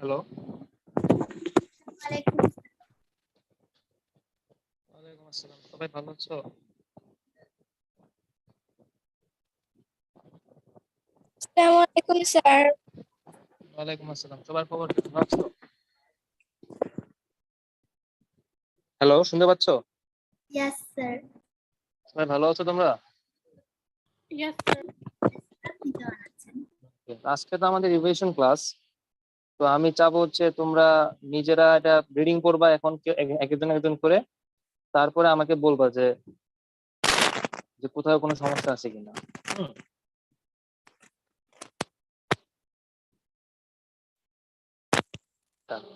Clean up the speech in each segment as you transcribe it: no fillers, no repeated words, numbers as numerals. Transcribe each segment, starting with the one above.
Hello, ওয়ালাইকুম ওয়ালাইকুম আসসালাম। সবাই ভালো আছো? আসসালামু স্যার। ওয়ালাইকুম আসসালাম। সবার খবর কি? ভালো আছো? হ্যালো, শুনতে পাচ্ছ? Yes sir. সবাই ভালো আছো তোমরা? Yes sir. আপনি কেমন আছেন? আজকে তো আমাদের রিভিশন ক্লাস। তো আমি চাবো হচ্ছে তোমরা নিজেরা এটা রিডিং করবা এখন একজন একজন করে। তারপরে আমাকে বলবা যে যে কোথাও কোনো সমস্যা আছে কিনা। হুম।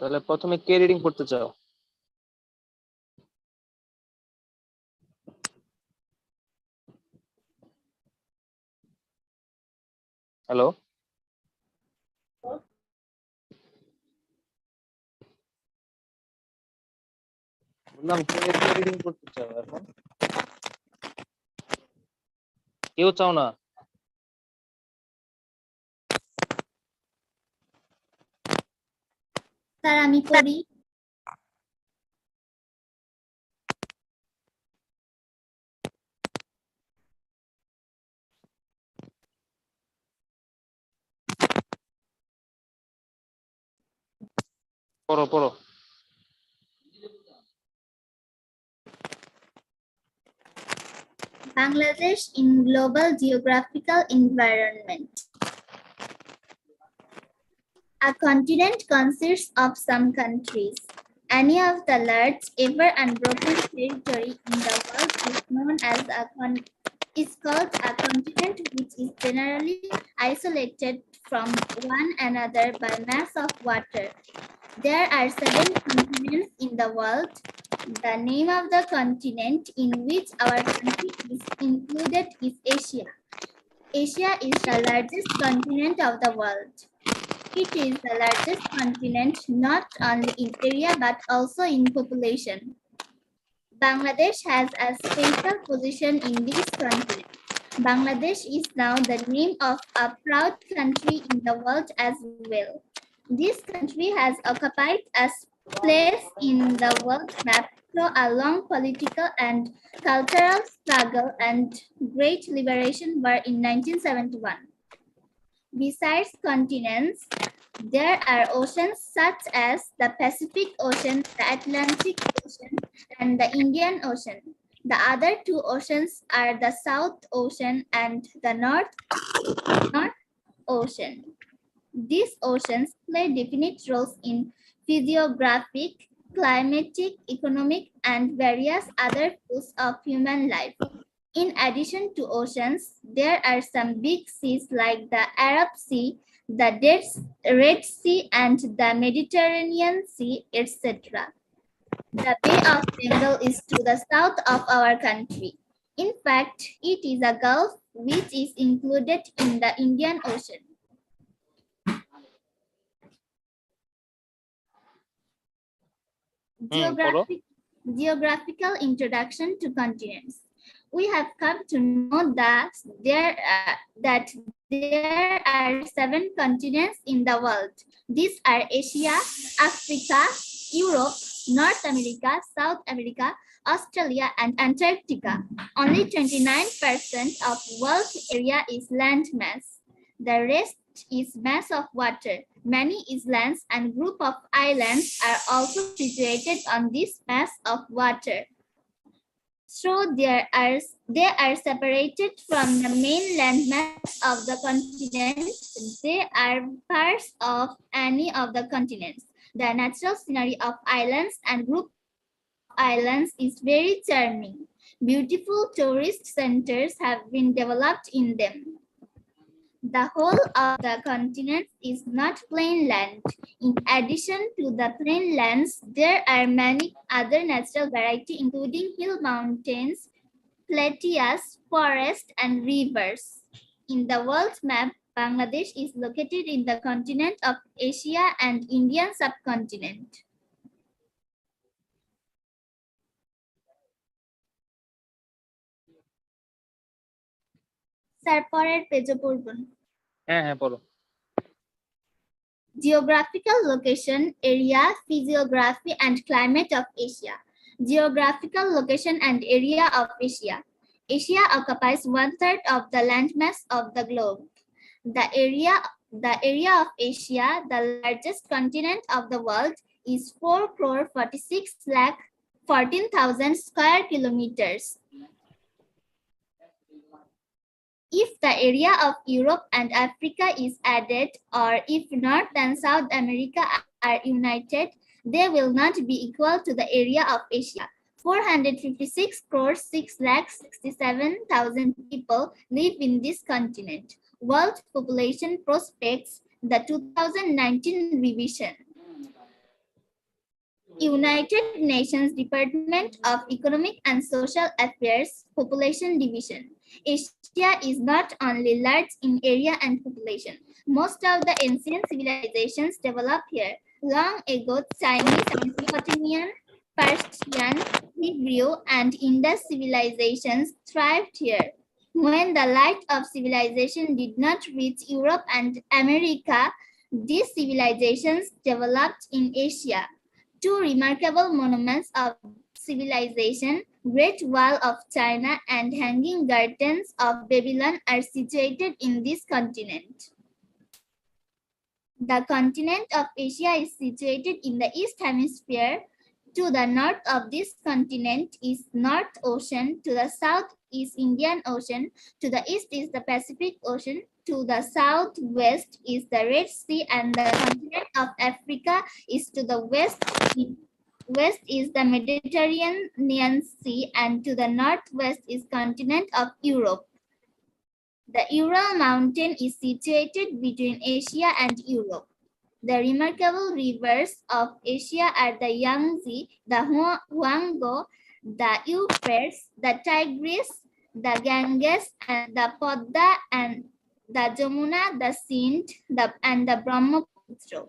তাহলে প্রথমে কে রিডিং করতে চাও? হ্যালো, বললাম কে রিডিং করতে চাও এখন? কেউ চাও না? স্যার আমি করি। পড়ো পড়ো। Bangladesh in global geographical environment. A continent consists of some countries. Any of the large, ever unbroken territory in the world is known as is called a continent, which is generally isolated from one another by mass of water. There are 7 continents in the world. The name of the continent in which our country is included is Asia. Asia is the largest continent of the world. It is the largest continent not only in area but also in population. Bangladesh has a special position in this continent. Bangladesh is now the name of a proud country in the world as well. This country has occupied a place in the world map through a long political and cultural struggle and great liberation war in 1971. Besides continents, there are oceans such as the Pacific Ocean, the Atlantic Ocean, and the Indian Ocean. The other 2 oceans are the South Ocean and the North Ocean. These oceans play definite roles in physiographic, climatic, economic, and various other fields of human life. In addition to oceans, there are some big seas like the Arab Sea, the Red Sea, and the Mediterranean Sea, etc. The Bay of Bengal is to the south of our country. In fact, it is a gulf which is included in the Indian Ocean. Geographical introduction to continents. We have come to know that there are 7 continents in the world. These are Asia, Africa, Europe, North America, South America, Australia, and Antarctica. Only 29% of world area is land mass. The rest is mass of water. Many islands and group of islands are also situated on this mass of water. So they are separated from the mainland mass of the continent. They are parts of any of the continents. The natural scenery of islands and group of islands is very charming. Beautiful tourist centers have been developed in them. The whole of the continent is not plain land. In addition to the plain lands, there are many other natural varieties, including hill mountains, plateaus, forests, and rivers. In the world map, Bangladesh is located in the continent of Asia and Indian subcontinent. Sir পরের পেজে পড়বেন। হ্যাঁ হ্যাঁ, পড়ো। Geographical location, area, physiography, and climate of Asia. Geographical location and area of Asia. Asia occupies 1/3 of the landmass of the globe. The area of Asia, the largest continent of the world, is 4,46,14,000 square kilometers. If the area of Europe and Africa is added, or if North and South America are united, they will not be equal to the area of Asia. 456 crores 6,67,000 people live in this continent. World Population Prospects, the 2019 revision. United Nations Department of Economic and Social Affairs, Population Division. Asia is not only large in area and population. Most of the ancient civilizations developed here. Long ago, Chinese, Mesopotamian, Persian, Hebrew, and Indus civilizations thrived here. When the light of civilization did not reach Europe and America, these civilizations developed in Asia. Two remarkable monuments of civilization, Great Wall of China and Hanging Gardens of Babylon, are situated in this continent. The continent of Asia is situated in the East Hemisphere. To the north of this continent is North Ocean, to the south is Indian Ocean, to the east is the Pacific Ocean, to the southwest is the Red Sea, and the continent of Africa is to the west. West is the Mediterranean Sea, and to the northwest is continent of Europe. The Ural Mountain is situated between Asia and Europe. The remarkable rivers of Asia are the Yangtze, the Huanghe, the Euphrates, the Tigris, the Ganges, and the Podda, and the Jamuna, the Sindh, and the Brahmaputra.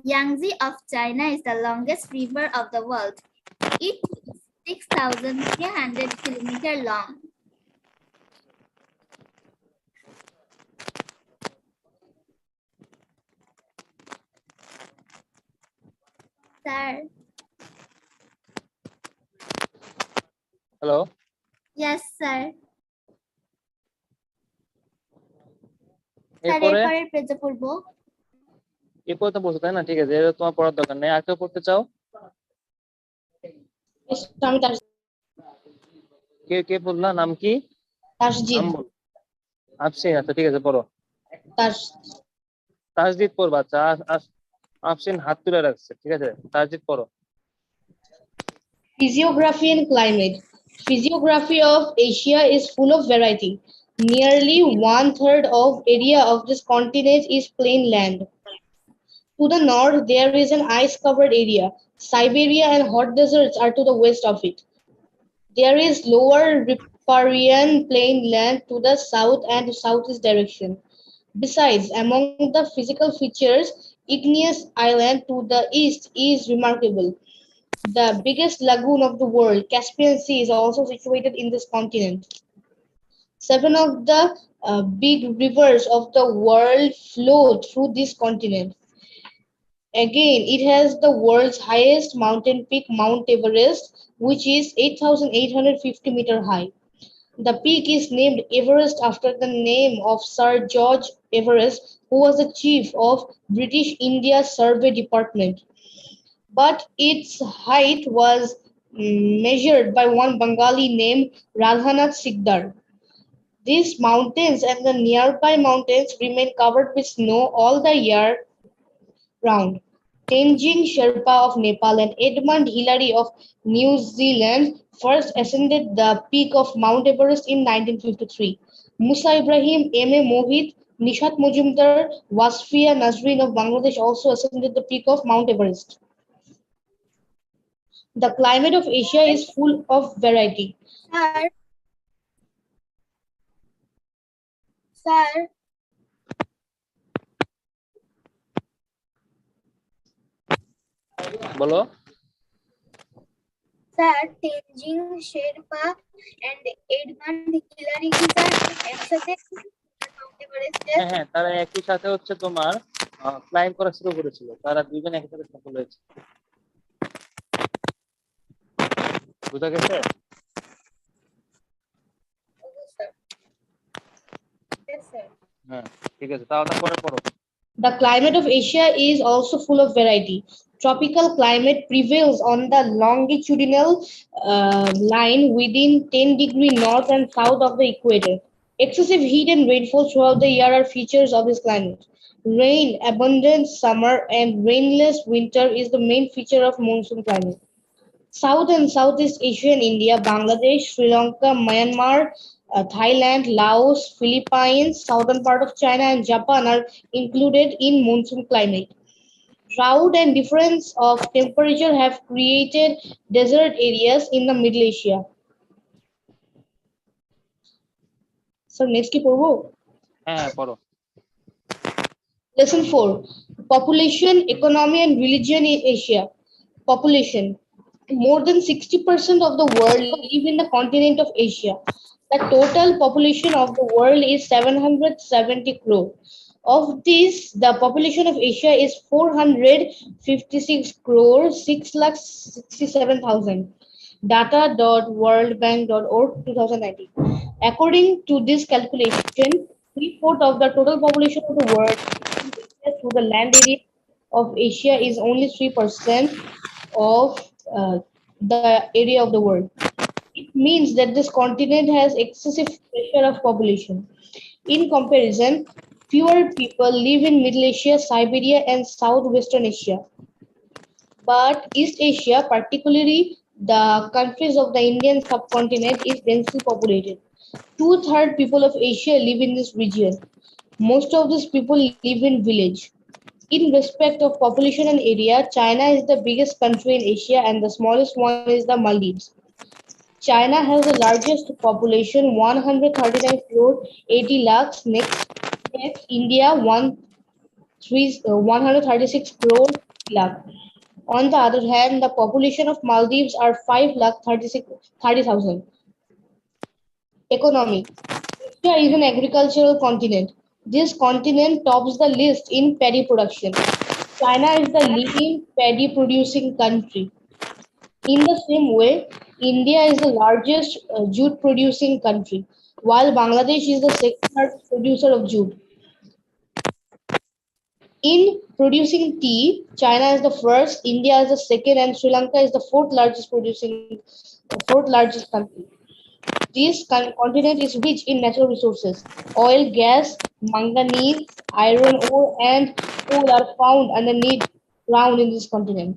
Yangtze of China is the longest river of the world. It is 6,300 kilometers long. Sir. Hello. Yes, sir. এরপরে এরপরের পেজে পড়বো। এরপরে তো বলছো তাই না? ঠিক আছে, এটা তোমার পড়ার দরকার নেই। আর কেউ পড়তে চাও? কে কে বললা? নাম কি? তাসজিদ। আফসিন। আচ্ছা ঠিক আছে, পড়ো। তাসজিদ পড়বা। আচ্ছা আফসিন হাত তুলে রাখছে, ঠিক আছে। তাসজিদ পড়ো। Physiography and climate. Physiography of Asia is full of variety. Nearly 1/3 of area of this continent is plain land. To the north, there is an ice-covered area. Siberia and hot deserts are to the west of it. There is lower riparian plain land to the south and southeast direction. Besides, among the physical features, igneous island to the east is remarkable. The biggest lagoon of the world, Caspian Sea, is also situated in this continent. 7 of the big rivers of the world flow through this continent. Again, it has the world's highest mountain peak, Mount Everest, which is 8,850 meters high. The peak is named Everest after the name of Sir George Everest, who was the chief of British India Survey Department. But its height was measured by one Bengali named Radhanath Sikdar. These mountains and the nearby mountains remain covered with snow all the year round. Tenzing Sherpa of Nepal and Edmund Hillary of New Zealand first ascended the peak of Mount Everest in 1953. Musa Ibrahim, M.A. Mohit, Nishat Mujumdar, Wasfia Nazreen of Bangladesh also ascended the peak of Mount Everest. The climate of Asia is full of variety. Sir. বলো। Sir, Tenzing Sherpa and Edmund Hillary কি sir একসাথে Mount এভারেস্টে? হ্যাঁ, তারা একই সাথে হচ্ছে তোমার climb করা শুরু করেছিল, তারা দুইজন একসাথে সফল হয়েছে। বুঝা গেছে? হ্যাঁ, ঠিক আছে, তারপরে পড়ো। The climate of Asia is also full of variety. Tropical climate prevails on the longitudinal line within 10° north and south of the equator. Excessive heat and rainfall throughout the year are features of this climate. Rain, abundant summer, and rainless winter is the main feature of monsoon climate. South and Southeast Asia and India, Bangladesh, Sri Lanka, Myanmar, Thailand, Laos, Philippines, southern part of China and Japan are included in monsoon climate. Drought and difference of temperature have created desert areas in the Middle Asia. So next কি পড়বো? হ্যাঁ, পড়ো। Lesson 4. Population, Economy and Religion in Asia. Population. More than 60% of the world live in the continent of Asia. The total population of the world is 770 crore. Of this, the population of Asia is 456 crore 6,67,000. Data.worldbank.org 2019. According to this calculation, 3/4 of the total population of the world through the land area of Asia is only 3% of the area of the world. It means that this continent has excessive pressure of population. In comparison, fewer people live in Middle Asia, Siberia, and Southwestern Asia. But East Asia, particularly the countries of the Indian subcontinent, is densely populated. Two-thirds people of Asia live in this region. Most of these people live in village. In respect of population and area, China is the biggest country in Asia and the smallest one is the Maldives. China has the largest population, 139 crore 80 lakhs. Next India, 136 crore lakh. On the other hand, the population of Maldives are 5 lakh 30,000. Economy. Asia is an agricultural continent. This continent tops the list in paddy production. China is the leading paddy producing country. In the same way, India is the largest jute producing country, while Bangladesh is the second largest producer of jute. In producing tea, China is the first, India is the second, and Sri Lanka is the fourth largest country. This continent is rich in natural resources. Oil, gas, manganese, iron ore, and coal are found underneath ground in this continent.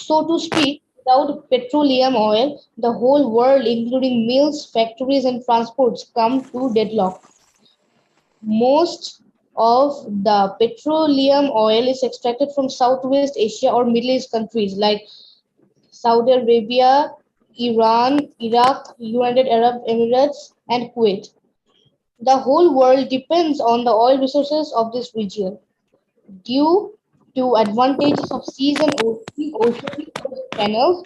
So to speak, without petroleum oil, the whole world, including mills, factories, and transports, come to deadlock. Most of the petroleum oil is extracted from Southwest Asia or Middle East countries like Saudi Arabia, Iran, Iraq, United Arab Emirates, and Kuwait. The whole world depends on the oil resources of this region. Due to advantages of seas and ocean channels,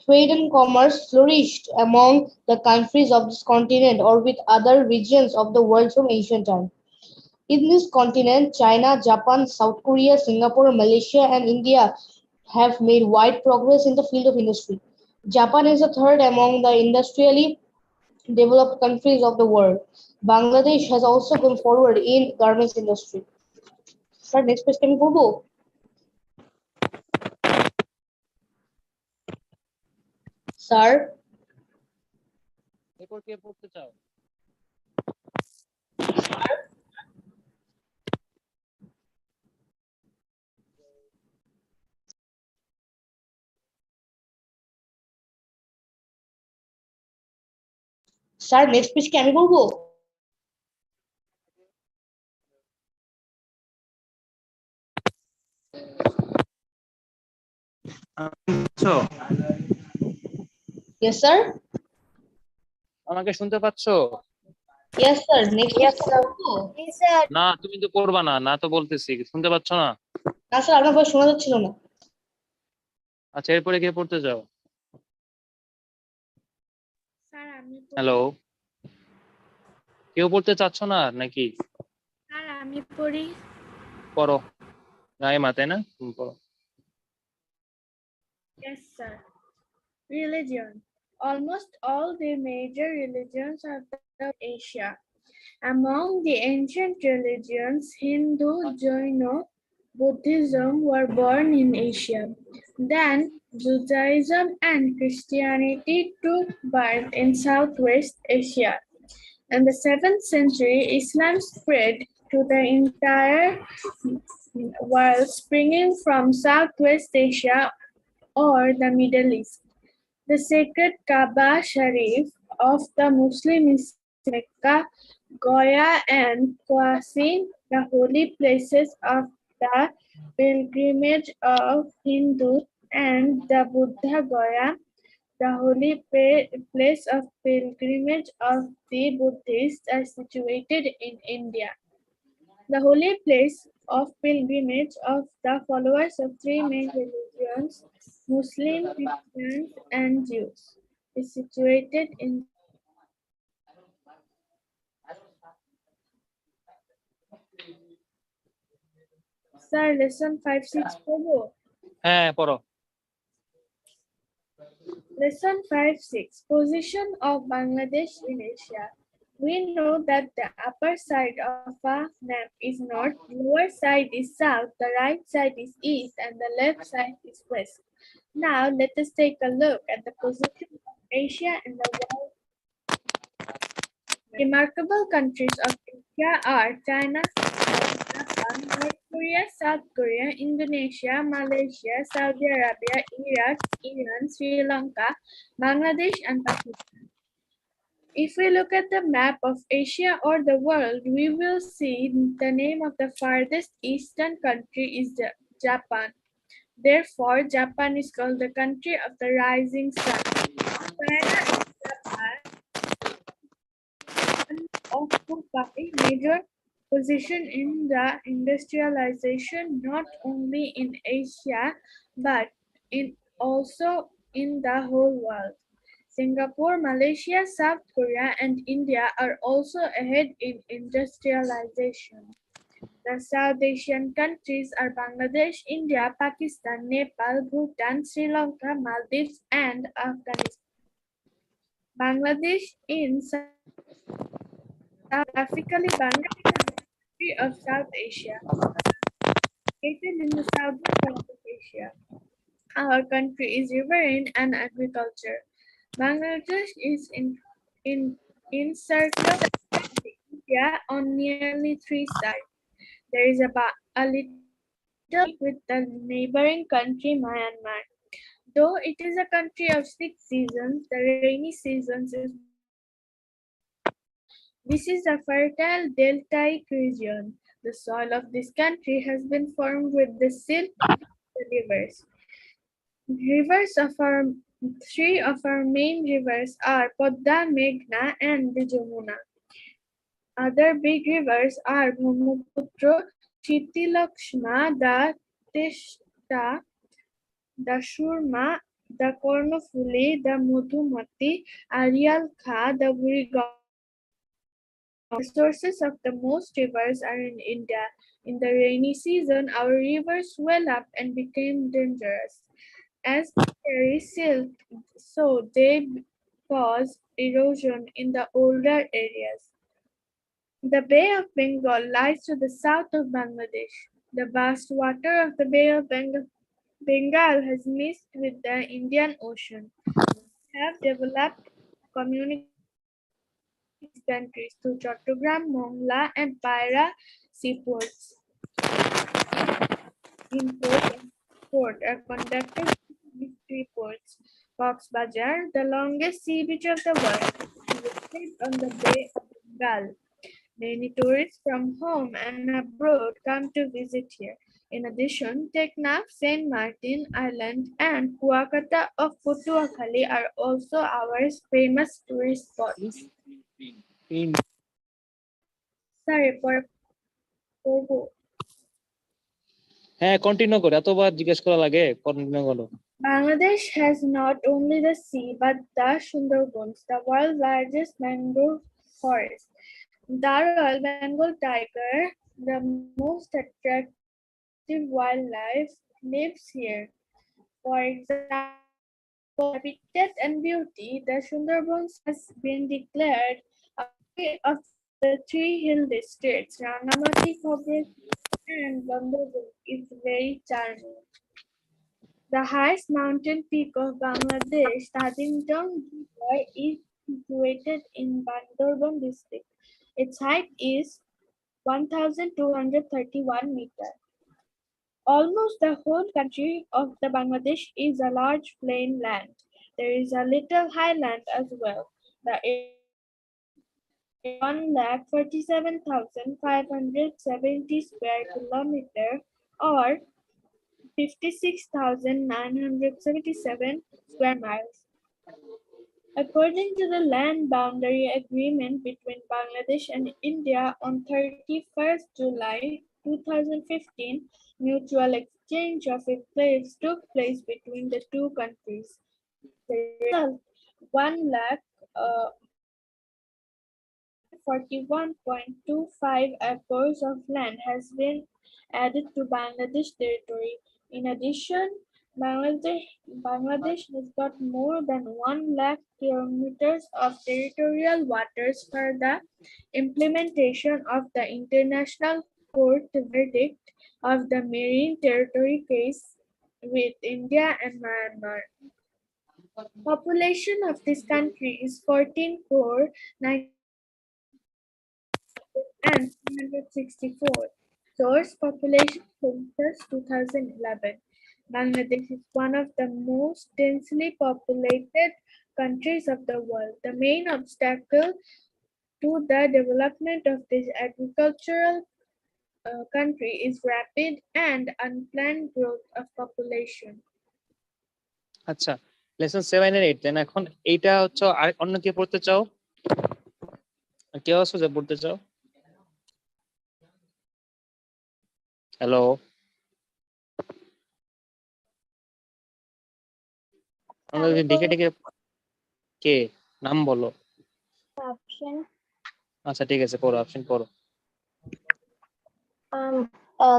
trade and commerce flourished among the countries of this continent or with other regions of the world from ancient times. In this continent, China, Japan, South Korea, Singapore, Malaysia, and India have made wide progress in the field of industry. Japan is the third among the industrially developed countries of the world. Bangladesh has also gone forward in garments industry. Sir, next page can go. Sir, এরপর কে পড়তে চাও? sir, next page can go. বুঝছো? Yes, sir. আমাকে শুনতে পাচ্ছো? Yes, sir. Next page can go. না, তুমি তো করবা না, না তো বলতেছি, শুনতে পাচ্ছ না? না স্যার আপনার ভয়েস শোনা যাচ্ছিল না। আচ্ছা, এরপরে কে পড়তে চাও? স্যার আমি হ্যালো, কেউ পড়তে চাচ্ছ না নাকি? স্যার আমি পড়ি। পড়ো রাইমা, তাই না? পড়ো। Yes, sir. Religion. Almost all the major religions of Asia. Among the ancient religions, Hindu, Jaina, Buddhism were born in Asia. Then Judaism and Christianity took birth in Southwest Asia. In the 7th century, Islam spread to the entire world, springing from Southwest Asia or the Middle East. The sacred Kaaba Sharif of the Muslim is Mecca, Goya, and Qasim, the holy places of the pilgrimage of Hindus, and the Buddha Gaya, the holy place of pilgrimage of the Buddhists, are situated in India. The holy place of pilgrimage of the followers of three main religions, Muslim, Christians, and Jews, is situated in Sir, lesson 5-6 পড়বো? হ্যাঁ পড়ো। Lesson 5-6 Position of Bangladesh in Asia. We know that the upper side of a map is north, lower side is south, the right side is east, and the left side is west. Now let us take a look at the position of Asia in the world. Remarkable countries of Asia are China, Japan, North Korea, South Korea, Indonesia, Malaysia, Saudi Arabia, Iraq, Iran, Sri Lanka, Bangladesh, and Pakistan. If we look at the map of Asia or the world, we will see the name of the farthest eastern country is Japan. Therefore, Japan is called the country of the rising sun. China and Japan occupy major position in the industrialization not only in Asia but also in the whole world. Singapore, Malaysia, South Korea, and India are also ahead in industrialization. The South Asian countries are Bangladesh, India, Pakistan, Nepal, Bhutan, Sri Lanka, Maldives, and Afghanistan. Bangladesh in geographically, Bangladesh is a country of South Asia, located in the southern part of Asia. Our country is riverine and agriculture. Bangladesh is encircled by India on nearly three sides. There is about a little with the neighboring country Myanmar. Though it is a country of 6 seasons, the rainy seasons is This is a fertile deltaic region. The soil of this country has been formed with the silt of the rivers. Three of our main rivers are Podda, Meghna, and the Jamuna. Other big rivers are Brahmaputra, Shitilakshma, the Tishta, the Shurma, the Kornofuli, the Madhumati, Arial Kha, the Buriga. The sources of the most rivers are in India. In the rainy season, our rivers swell up and became dangerous. As they carry silt, so they cause erosion in the older areas. The Bay of Bengal lies to the south of Bangladesh. The vast water of the Bay of Bengal has mixed with the Indian Ocean. We have developed communication countries through Chattogram, Mongla, and Paira seaports. Import and export are conducted through these three ports. Cox's the longest sea beach of the world, is located on the Bay of Bengal. Many tourists from home and abroad come to visit here. In addition, Teknaf, Saint Martin Island, and Kuakata of Putuakhali are also our famous tourist spots. Sorry for হ্যাঁ continue করো, এতবার জিজ্ঞেস করা লাগে, continue করো। Bangladesh has not only the sea but the Sundarbans, the world's largest mangrove forest. The Royal Bengal tiger, the most attractive wildlife lives here. For example, habitat and beauty, the Sundarbans has been declared a of the three hill districts. Rangamati, Khobri, and Bandarbun is very charming. The highest mountain peak of Bangladesh, Tadinjong Ghilar, is situated in Bandarbun district. Its height is 1,231 meters. Almost the whole country of the Bangladesh is a large plain land. There is a little highland as well. The area is 1,47,570 square kilometer or 56,977 square miles. According to the land boundary agreement between Bangladesh and India on 31st July 2015, mutual exchange of slaves took place between the two countries. As a result, 1 lakh 41.25 acres of land has been added to Bangladesh territory. In addition, Bangladesh has got more than 1 lakh kilometers of territorial waters for the implementation of the International Court verdict of the Marine Territory case with India and Myanmar. Population of this country is 14 crore 9 and 364. Source population census 2011. Bangladesh is one of the most densely populated countries of the world. The main obstacle to the development of this agricultural country is rapid and unplanned growth of population. আচ্ছা, lesson 7 এর 8 দেন এখন এইটা হচ্ছে অন্য কে পড়তে চাও? কেউ আছো যে পড়তে চাও? হ্যালো, আমাদের দেখে দেখে কে নাম বলো? Option. আচ্ছা ঠিক আছে, পড়ো, অপশন পড়ো।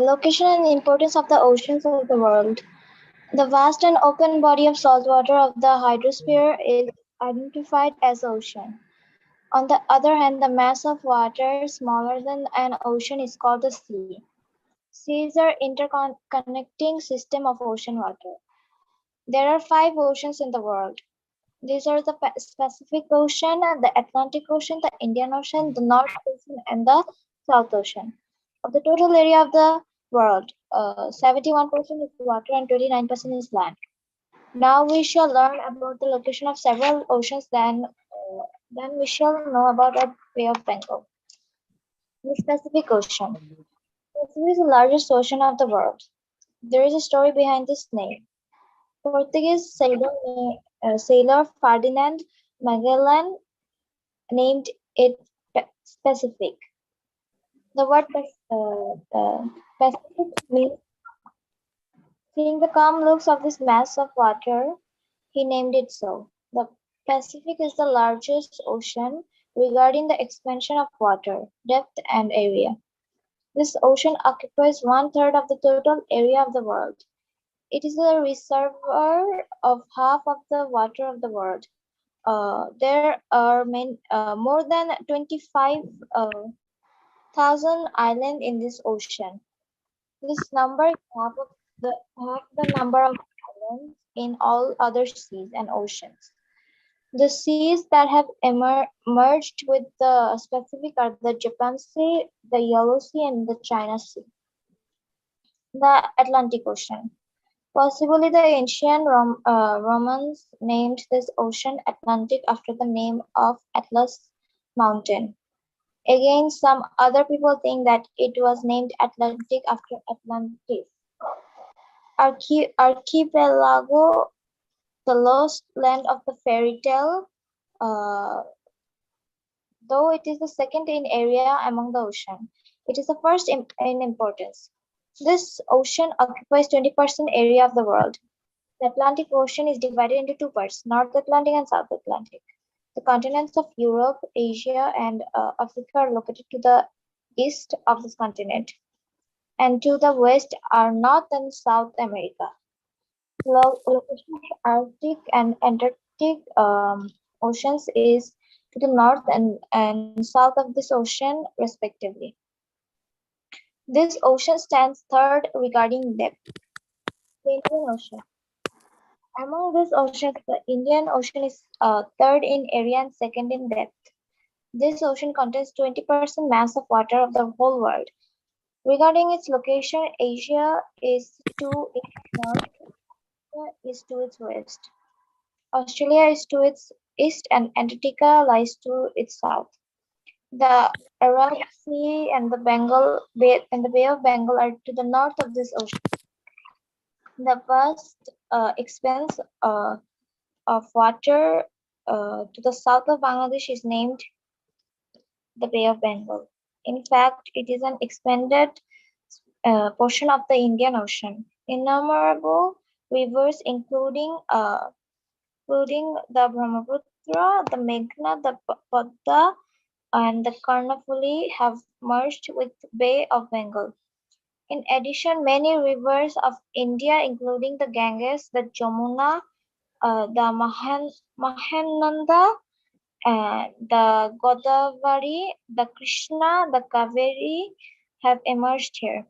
Location and importance of the oceans of the world. The vast and open body of salt water of the hydrosphere is identified as ocean. On the other hand, the mass of water smaller than an ocean is called the sea. Seas are interconnecting system of ocean water. There are 5 oceans in the world. These are the Pacific Ocean, the Atlantic Ocean, the Indian Ocean, the North Ocean, and the South Ocean. Of the total area of the world, 71% is water and 29% is land. Now we shall learn about the location of several oceans, then we shall know about the Bay of Bengal. The Pacific Ocean. The Pacific is the largest ocean of the world. There is a story behind this name. Portuguese sailor Ferdinand Magellan named it Pacific. The word Pacific means seeing the calm looks of this mass of water, he named it so. The Pacific is the largest ocean regarding the expansion of water, depth, and area. This ocean occupies 1/3 of the total area of the world. It is a reservoir of half of the water of the world. There are more than 25,000 islands in this ocean. This number is half the number of islands in all other seas and oceans. The seas that have merged with the Pacific are the Japan Sea, the Yellow Sea, and the China Sea. The Atlantic Ocean. Possibly the ancient Romans named this ocean Atlantic after the name of Atlas Mountain. Again, some other people think that it was named Atlantic after Atlantis. Archipelago, the lost land of the fairy tale, though it is the second in area among the ocean. It is the first in importance. This ocean occupies 20% area of the world. The Atlantic Ocean is divided into 2 parts, North Atlantic and South Atlantic. The continents of Europe, Asia, and Africa are located to the east of this continent, and to the west are North and South America. Location of Arctic and Antarctic oceans is to the north and south of this ocean, respectively. This ocean stands third regarding depth. The Indian Ocean. Among these oceans, the Indian Ocean is third in area and second in depth. This ocean contains 20% mass of water of the whole world. Regarding its location, Asia is to its north, Africa is to its west. Australia is to its east and Antarctica lies to its south. The Arab Sea and the Bay of Bengal are to the north of this ocean. The vast expanse of water to the south of Bangladesh is named the Bay of Bengal. In fact, it is an expanded portion of the Indian Ocean. Innumerable rivers, including the Brahmaputra, the Meghna, the Padma, and the Karnataka, have merged with Bay of Bengal. In addition, many rivers of India, including the Ganges, the Jamuna, the Mahananda, the Godavari, the Krishna, the Kaveri have emerged here.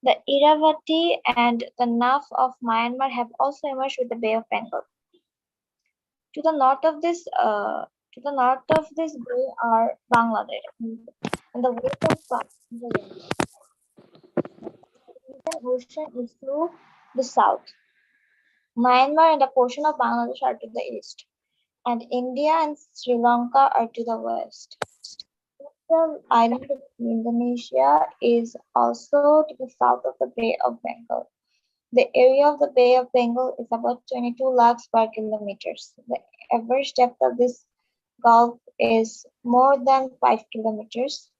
The Irrawaddy and the Naf of Myanmar have also emerged with the Bay of Bengal. To the north of this bay are Bangladesh, and the west of Bangladesh. The Indian Ocean is to the south. Myanmar and a portion of Bangladesh are to the east, and India and Sri Lanka are to the west. The island of Indonesia is also to the south of the Bay of Bengal. The area of the Bay of Bengal is about 22 lakh square kilometers. The average depth of this gulf is more than 5 kilometers.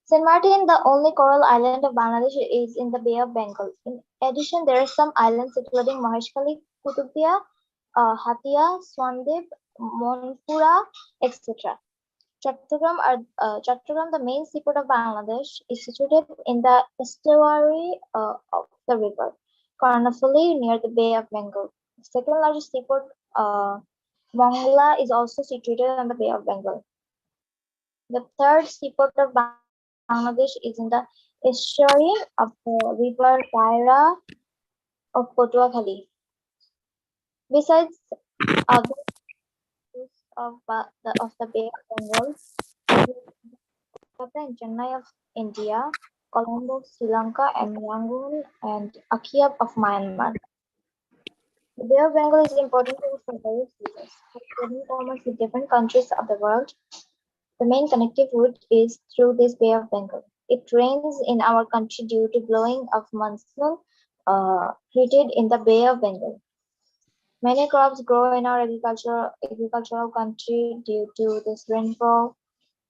St. Martin, the only coral island of Bangladesh, is in the Bay of Bengal. In addition, there are some islands including Maheshkhali, Kutubia, Hatia, Swandip, Monpura, etc. Chattogram, the main seaport of Bangladesh, is situated in the estuary of the river Karnataka near the Bay of Bengal. The second largest seaport, Mongla, is also situated on the Bay of Bengal. The third seaport of Bangladesh is in the estuary of the river Taira of Potuakhali. Besides other coasts of the Bay of Bengal, Kolkata and Chennai of India, Colombo of Sri Lanka, and Yangon and Akia of Myanmar. The Bay of Bengal is important for various reasons. For trading commerce with different countries of the world, the main connective route is through this Bay of Bengal. It rains in our country due to blowing of monsoon created in the Bay of Bengal. Many crops grow in our agricultural country due to this rainfall.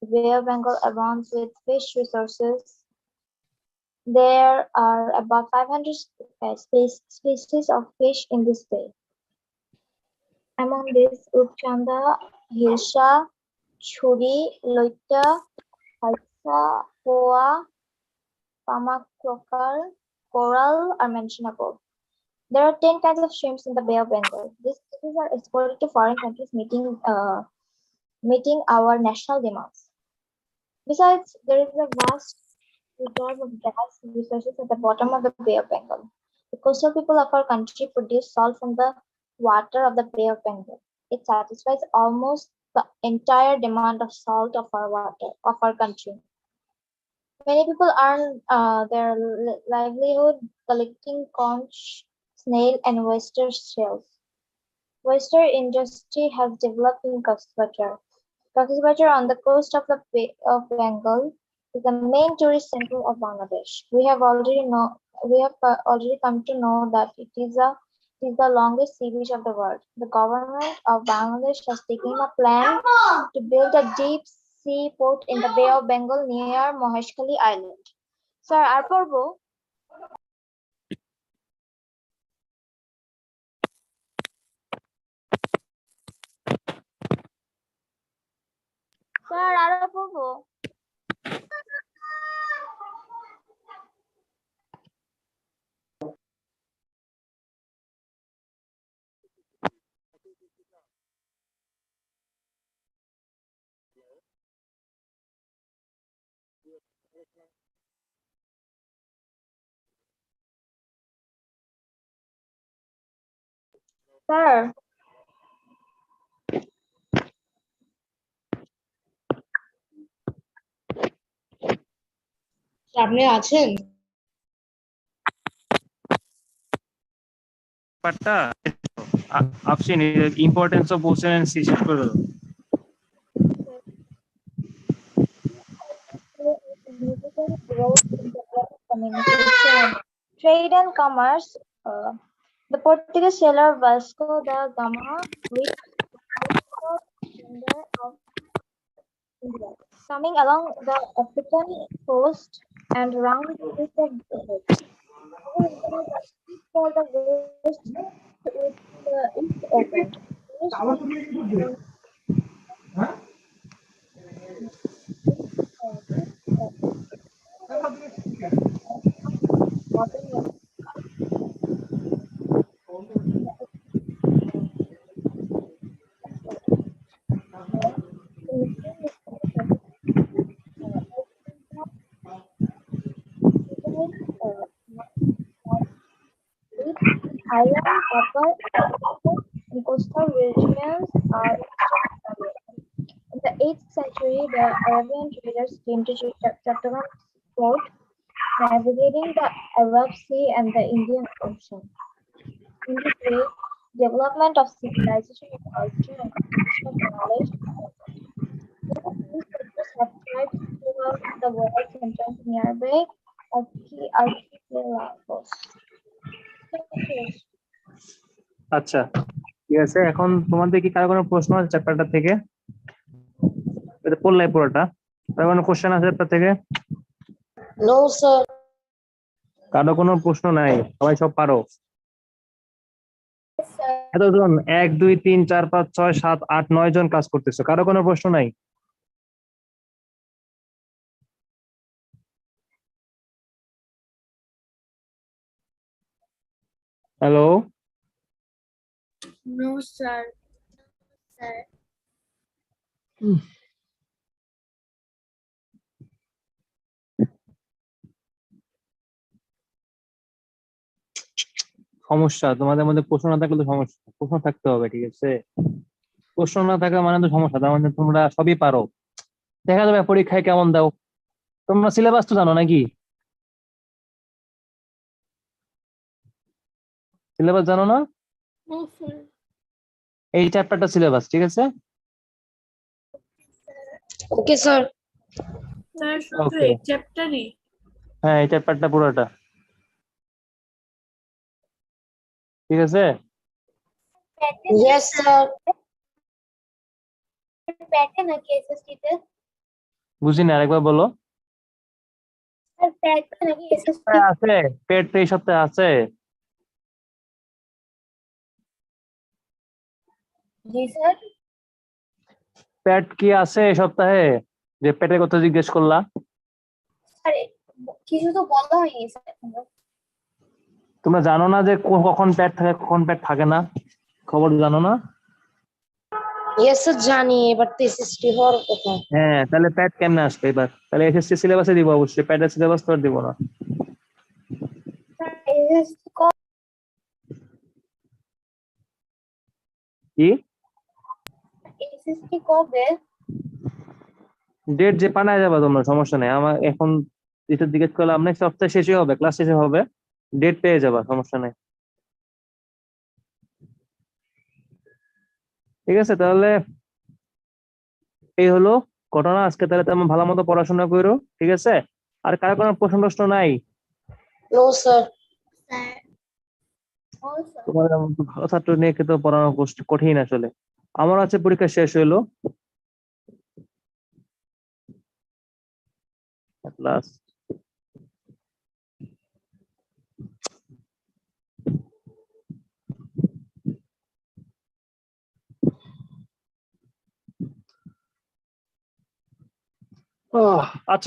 The Bay of Bengal abounds with fish resources. There are about 500 species of fish in this bay. Among these, Rupchanda, Hilsa, Churi, Loita, Halsa, Poa, Pamak coral are mentionable. There are 10 kinds of shrimps in the Bay of Bengal. These species are exported to foreign countries, meeting our national demands. Besides, there is a vast reserve of gas resources at the bottom of the Bay of Bengal. The coastal people of our country produce salt from the water of the Bay of Bengal. It satisfies almost the entire demand of salt of our country. Many people earn their livelihood collecting conch, snail, and oyster shells. Oyster industry has developed in Cochabazar. Cochabazar, on the coast of the Bay of Bengal, is the main tourist center of Bangladesh. We have already come to know that it is the longest sea beach of the world. The government of Bangladesh has taken a plan to build a deep sea port in the Bay of Bengal near Maheshkhali Island. Sir, আর পড়বো? Sir, আরো পড়বো? Sir, আপনি আছেন? পার্টটা আফসিন importance of ocean and sea শেষ করে দাও। play a significant role in the world communication, trade and commerce. The Portuguese sailor Vasco da Gama reached the southwest border of India, coming along the African coast and round the Cape of Good Hope. Our internet access for the west with the east opened. This was modern iron, copper, and coastal regions are in the 8th century, the Arabian traders came to Chattanooga's port, navigating the Arab Sea and the Indian Ocean. In this way, development of civilization and culture and acquisition of knowledge. These sectors have thrived throughout the world, sometimes nearby archipelagos. আচ্ছা, ঠিক আছে। এখন তোমাদের কি কারো কোনো প্রশ্ন আছে চ্যাপ্টারটা থেকে? এটা পড়লাই পুরোটা। কারো কোনো কোশ্চেন আছে চ্যাপ্টার থেকে? No sir. কারো কোনো প্রশ্ন নাই? সবাই সব পারো? এতজন 1 2 3 4 5 6 7 8 9 জন ক্লাস করতেছো, কারো কোনো প্রশ্ন নাই? Hello, No, sir. Sir. সমস্যা তোমাদের মধ্যে প্রশ্ন না থাকলে তো সমস্যা, প্রশ্ন থাকতে হবে, ঠিক আছে? প্রশ্ন না থাকা মানে তো সমস্যা, তার মানে তোমরা সবই পারো। দেখা যাবে পরীক্ষায় কেমন দাও। তোমরা সিলেবাস তো জানো নাকি? সিলেবাস জানো না? No, sir. এই চ্যাপ্টারটা সিলেবাস, ঠিক আছে? Okay sir. Sir, শুধু ওকে, এই চ্যাপ্টারই? হ্যাঁ এই চ্যাপ্টারটা পুরোটা, ঠিক আছে? Yes sir. প্যাটে নাকি এসএসটি-তে? বুঝিনি, আরেকবার বলো। স্যার প্যাটে নাকি এসএসটি? আছে, পেট তো এই সপ্তাহে আছে। জি স্যার। পেট কি আছে এই সপ্তাহে? যে পেটের কথা জিজ্ঞেস করলা। স্যার কিছু তো বলা হয়নি স্যার এখনো। তোমরা জানো না যে কখন পেট থাকে কখন পেট থাকে না? খবর জানো না? ইয়েস স্যার জানি, এবার তো এসএসটি হওয়ার কথা। হ্যাঁ, তাহলে পেট কেমনে আসবে এবার? তাহলে এসএসসি সিলেবাসে দিব অবশ্যই, পেটের সিলেবাস তো আর দিব না। স্যার এসএসটি কি এসএসটি কবে? ডেট যে পানায় যাবে তোমরা, সমস্যা নেই। আমার এখন যেটা জিজ্ঞেস করলাম, নেক্সট সপ্তাহে শেষই হবে, ক্লাস শেষে হবে, ডেট পেয়ে যাবা, সমস্যা নেই। ঠিক আছে, তাহলে এই হলো ঘটনা আজকে। তাহলে তেমন ভালো মতো পড়াশোনা করো, ঠিক আছে? আর কারো কোনো প্রশ্ন নাই? No sir. স্যার also তোমার মতো ভালো ছাত্র নিয়ে কিন্তু পড়ানো কঠিন আসলে। আমার আছে পরীক্ষা শেষ হইলো লাস্ট। আচ্ছা।